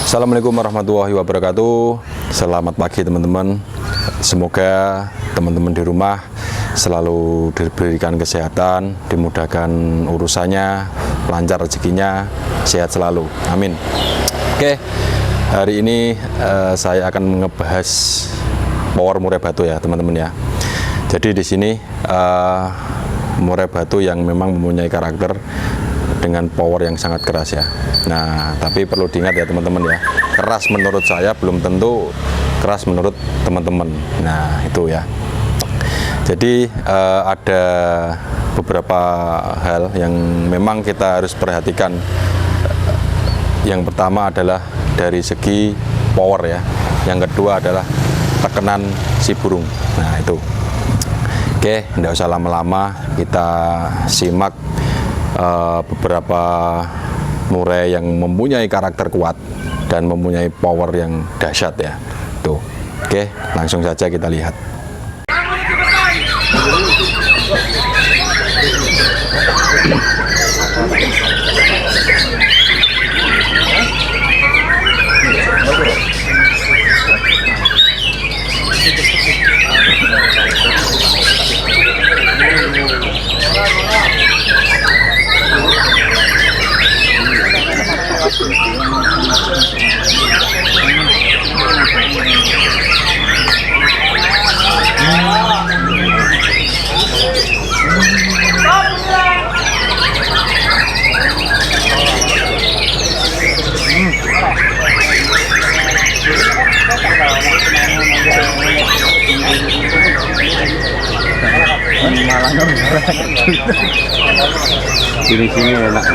Assalamualaikum warahmatullahi wabarakatuh. Selamat pagi teman-teman. Semoga teman-teman di rumah selalu diberikan kesehatan, dimudahkan urusannya, lancar rezekinya, sehat selalu. Amin. Oke, hari ini saya akan ngebahas power murai batu ya teman-teman ya. Jadi di sini murai batu yang memang mempunyai karakter dengan power yang sangat keras ya. Nah, tapi perlu diingat ya teman-teman ya, keras menurut saya belum tentu keras menurut teman-teman. Nah, itu ya. Jadi ada beberapa hal yang memang kita harus perhatikan. Yang pertama adalah dari segi power ya. Yang kedua adalah tekanan si burung. Nah, itu. Oke, tidak usah lama-lama, kita simak beberapa murai yang mempunyai karakter kuat dan mempunyai power yang dahsyat ya. Tuh. Oke, langsung saja kita lihat. Sini enak.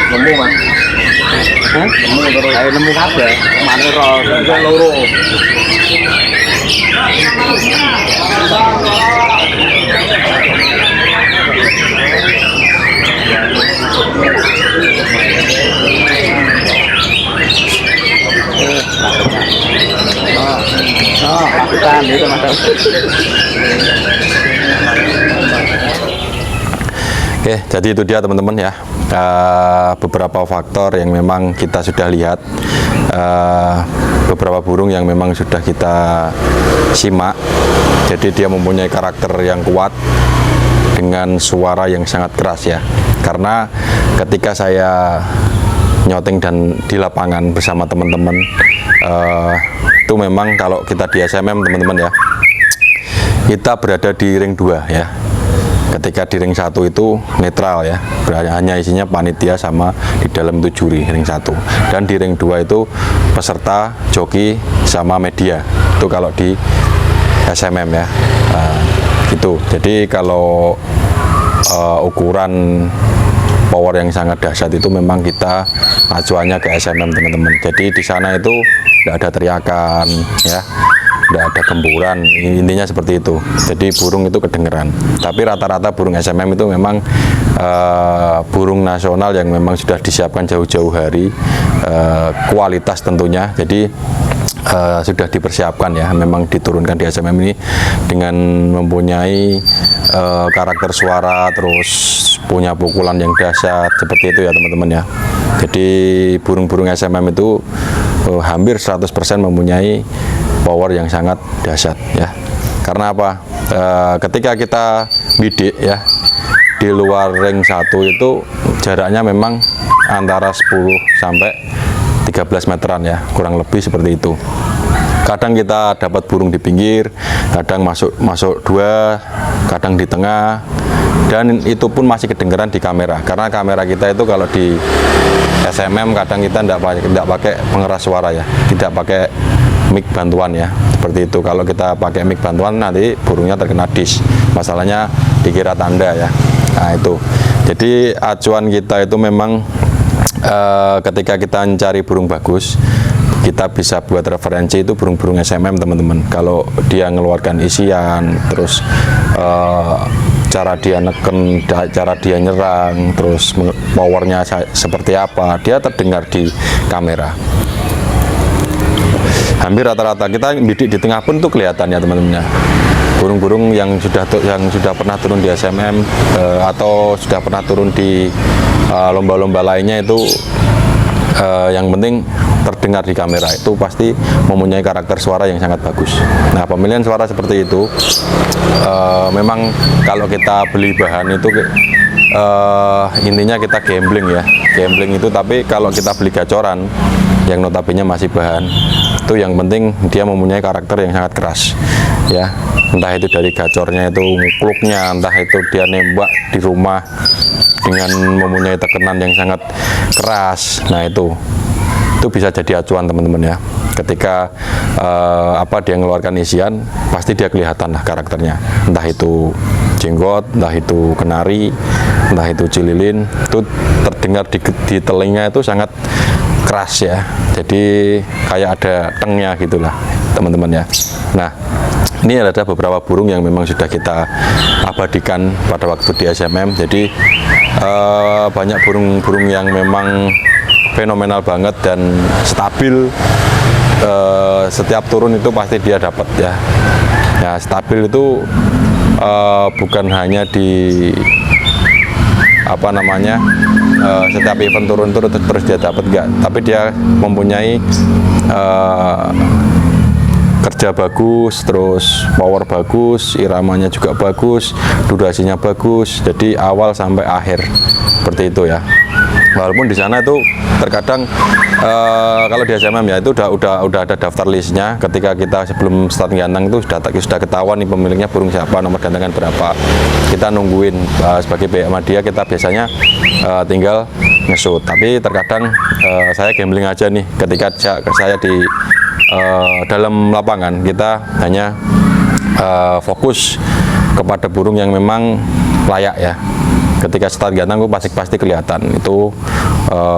Nemu mas. Hah? Nemu terus. Ayo nemu kabeh. Mana loro. Lakukan itu mas. Oke, jadi itu dia teman-teman ya, beberapa faktor yang memang kita sudah lihat, beberapa burung yang memang sudah kita simak. Jadi dia mempunyai karakter yang kuat dengan suara yang sangat keras ya. Karena ketika saya nyoteng dan di lapangan bersama teman-teman, itu memang kalau kita di SMM teman-teman ya, kita berada di ring 2 ya. Ketika di ring 1 itu netral ya, hanya isinya panitia sama di dalam itu juri ring 1. Dan di ring 2 itu peserta, joki sama media. Itu kalau di SMM ya. Gitu. Jadi kalau ukuran power yang sangat dahsyat itu memang kita acuannya ke SMM teman-teman. Jadi di sana itu tidak ada teriakan ya, tidak ada gemburan, intinya seperti itu. Jadi burung itu kedengeran. Tapi rata-rata burung SMM itu memang burung nasional yang memang sudah disiapkan jauh-jauh hari, kualitas tentunya. Jadi sudah dipersiapkan ya, memang diturunkan di SMM ini dengan mempunyai karakter suara, terus punya pukulan yang dahsyat seperti itu ya teman-teman ya. Jadi burung-burung SMM itu hampir 100% mempunyai power yang sangat dahsyat ya. Karena apa? Ketika kita bidik ya di luar ring 1 itu jaraknya memang antara 10 sampai 13 meteran ya, kurang lebih seperti itu. Kadang kita dapat burung di pinggir, kadang masuk 2, kadang di tengah, dan itu pun masih kedengeran di kamera. Karena kamera kita itu kalau di SMM kadang kita tidak pakai pengeras suara ya, tidak pakai mic bantuan ya, seperti itu. Kalau kita pakai mic bantuan nanti burungnya terkena disk, masalahnya dikira tanda ya. Nah itu, jadi acuan kita itu memang ketika kita mencari burung bagus, kita bisa buat referensi itu burung-burung SMM teman-teman. Kalau dia mengeluarkan isian, terus cara dia neken, cara dia nyerang, terus powernya seperti apa, dia terdengar di kamera. Hampir rata-rata kita bidik di tengah pun tuh kelihatan ya teman-teman. Burung-burung yang sudah pernah turun di SMM atau sudah pernah turun di lomba-lomba lainnya itu yang penting terdengar di kamera, itu pasti mempunyai karakter suara yang sangat bagus. Nah, pemilihan suara seperti itu memang kalau kita beli bahan itu intinya kita gambling ya, gambling itu. Tapi kalau kita beli gacoran yang notabene masih bahan, itu yang penting dia mempunyai karakter yang sangat keras ya. Entah itu dari gacornya itu ngekluknya, entah itu dia nembak di rumah dengan mempunyai tekanan yang sangat keras. Nah itu bisa jadi acuan teman-teman ya. Ketika dia mengeluarkan isian, pasti dia kelihatan lah karakternya. Entah itu jenggot, entah itu kenari, entah itu cililin, itu terdengar di telinga itu sangat keras ya. Jadi kayak ada tengnya gitulah teman-teman ya. Nah, ini ada beberapa burung yang memang sudah kita abadikan pada waktu di SMM. Jadi banyak burung-burung yang memang fenomenal banget dan stabil. Setiap turun itu pasti dia dapat ya. Ya, stabil itu bukan hanya di setiap event turun terus dia dapat, enggak, tapi dia mempunyai kerja bagus, terus power bagus, iramanya juga bagus, durasinya bagus. Jadi awal sampai akhir seperti itu ya. Walaupun di sana itu terkadang kalau di SMM ya itu udah ada daftar listnya. Ketika kita sebelum start ganteng itu sudah ketahuan nih pemiliknya burung siapa, nomor gantangan berapa. Kita nungguin sebagai pihak media kita biasanya tinggal ngesut. Tapi terkadang saya gambling aja nih ketika saya di dalam lapangan, kita hanya fokus kepada burung yang memang layak ya. Ketika start ganteng pasti kelihatan itu.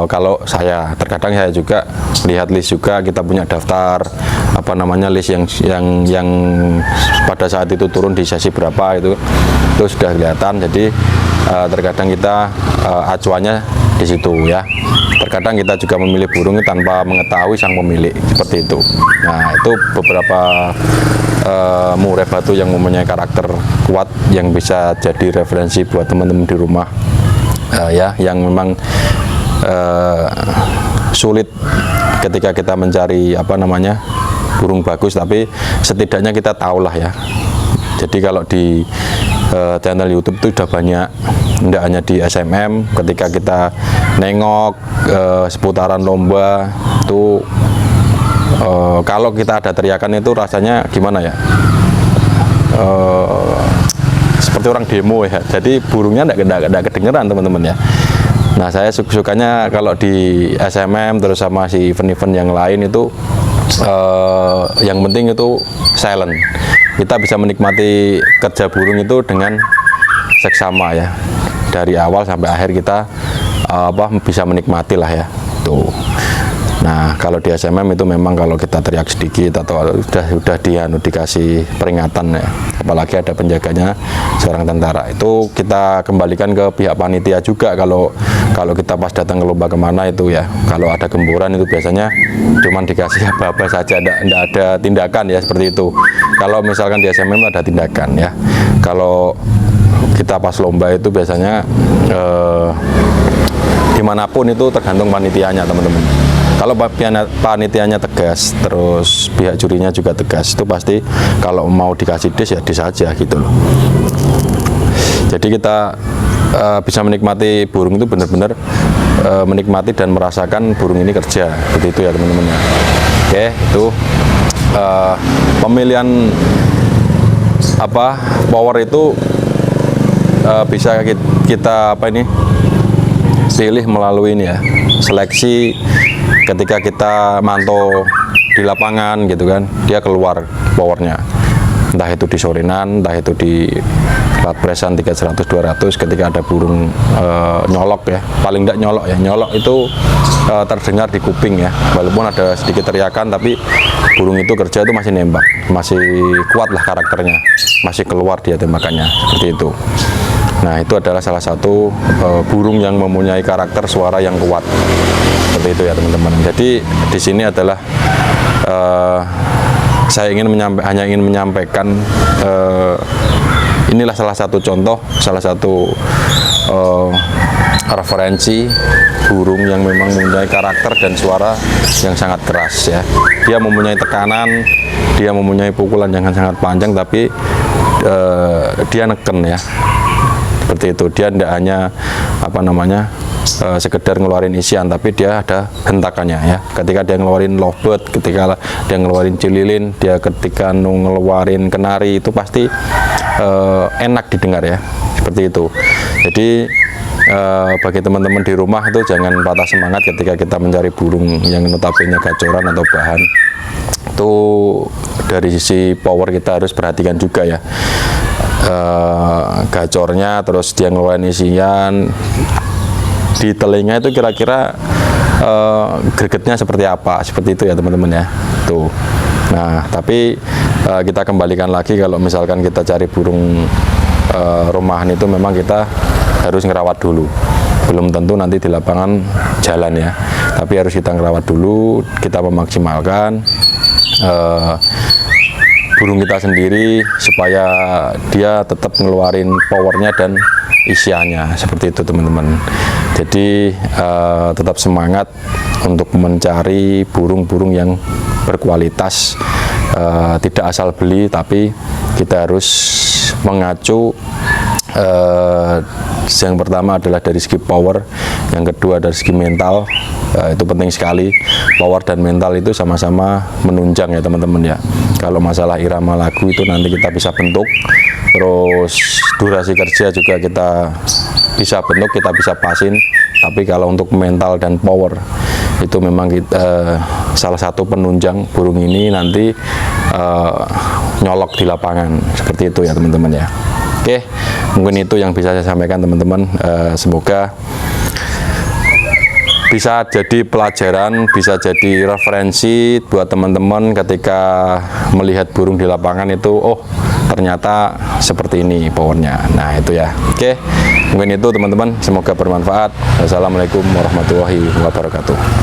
Kalau saya terkadang saya juga lihat list juga, kita punya daftar apa namanya list yang pada saat itu turun di sesi berapa itu sudah kelihatan. Jadi terkadang kita acuannya di situ ya. Terkadang kita juga memilih burung tanpa mengetahui sang pemilik seperti itu. Nah itu beberapa murai batu yang mempunyai karakter kuat yang bisa jadi referensi buat teman-teman di rumah ya, yang memang sulit ketika kita mencari apa namanya burung bagus, tapi setidaknya kita tahulah ya. Jadi kalau di channel YouTube itu sudah banyak, tidak hanya di SMM, ketika kita nengok seputaran lomba itu kalau kita ada teriakan itu rasanya gimana ya, seperti orang demo ya. Jadi burungnya tidak kedengeran teman-teman ya. Nah saya sukanya kalau di SMM terus sama si event-event yang lain itu yang penting itu silent. Kita bisa menikmati kerja burung itu dengan seksama ya, dari awal sampai akhir kita bisa menikmati lah ya tuh. Nah kalau di SMM itu memang kalau kita teriak sedikit atau udah dikasih peringatan ya, apalagi ada penjaganya seorang tentara, itu kita kembalikan ke pihak panitia juga. Kalau kita pas datang ke lomba kemana itu ya, kalau ada gemburan itu biasanya cuman dikasih apa-apa saja, enggak ada tindakan ya seperti itu. Kalau misalkan di SMM ada tindakan ya. Kalau kita pas lomba itu biasanya dimanapun itu tergantung panitianya teman-teman. Kalau panitianya tegas, terus pihak jurinya juga tegas, itu pasti kalau mau dikasih dis ya dis aja gitu loh. Jadi kita bisa menikmati burung itu benar-benar menikmati dan merasakan burung ini kerja, seperti itu ya teman-teman ya. Oke, itu pemilihan power itu bisa kita pilih melalui ini ya, seleksi. Ketika kita mantau di lapangan gitu kan, dia keluar powernya, entah itu di sorinan, entah itu di lat presan 300-200. ketika ada burung nyolok ya, paling tidak nyolok itu terdengar di kuping ya, walaupun ada sedikit teriakan, tapi burung itu kerja itu masih nembak, masih kuat lah karakternya, masih keluar dia tembakannya, seperti itu. Nah itu adalah salah satu burung yang mempunyai karakter suara yang kuat, seperti itu ya teman-teman. Jadi di sini adalah saya hanya ingin menyampaikan inilah salah satu contoh, salah satu referensi burung yang memang mempunyai karakter dan suara yang sangat keras ya. Dia mempunyai tekanan, dia mempunyai pukulan yang sangat panjang, tapi dia neken ya. Seperti itu, dia tidak hanya sekedar ngeluarin isian, tapi dia ada hentakannya ya. Ketika dia ngeluarin lovebird, ketika dia ngeluarin cililin, dia ketika ngeluarin kenari, itu pasti enak didengar ya, seperti itu. Jadi bagi teman-teman di rumah itu jangan patah semangat ketika kita mencari burung yang notabene gacoran atau bahan. Itu dari sisi power kita harus perhatikan juga ya, gacornya, terus dia ngeluarin isian di telinga itu kira-kira gregetnya seperti apa, seperti itu ya teman-teman ya tuh. Nah tapi kita kembalikan lagi, kalau misalkan kita cari burung rumahan itu memang kita harus ngerawat dulu, belum tentu nanti di lapangan jalan ya, tapi harus kita ngerawat dulu, kita memaksimalkan burung kita sendiri supaya dia tetap ngeluarin powernya dan isiannya, seperti itu teman-teman. Jadi tetap semangat untuk mencari burung-burung yang berkualitas tidak asal beli, tapi kita harus mengacu yang pertama adalah dari segi power, yang kedua dari segi mental. Itu penting sekali, power dan mental itu sama-sama menunjang ya teman-teman ya. Kalau masalah irama lagu itu nanti kita bisa bentuk, terus durasi kerja juga kita bisa bentuk, kita bisa pasin. Tapi kalau untuk mental dan power itu memang kita, salah satu penunjang burung ini nanti nyolok di lapangan, seperti itu ya teman-teman ya. Oke, mungkin itu yang bisa saya sampaikan teman-teman. Semoga bisa jadi pelajaran, bisa jadi referensi buat teman-teman ketika melihat burung di lapangan itu, oh ternyata seperti ini powernya. Nah itu ya. Oke, mungkin itu teman-teman, semoga bermanfaat. Wassalamualaikum warahmatullahi wabarakatuh.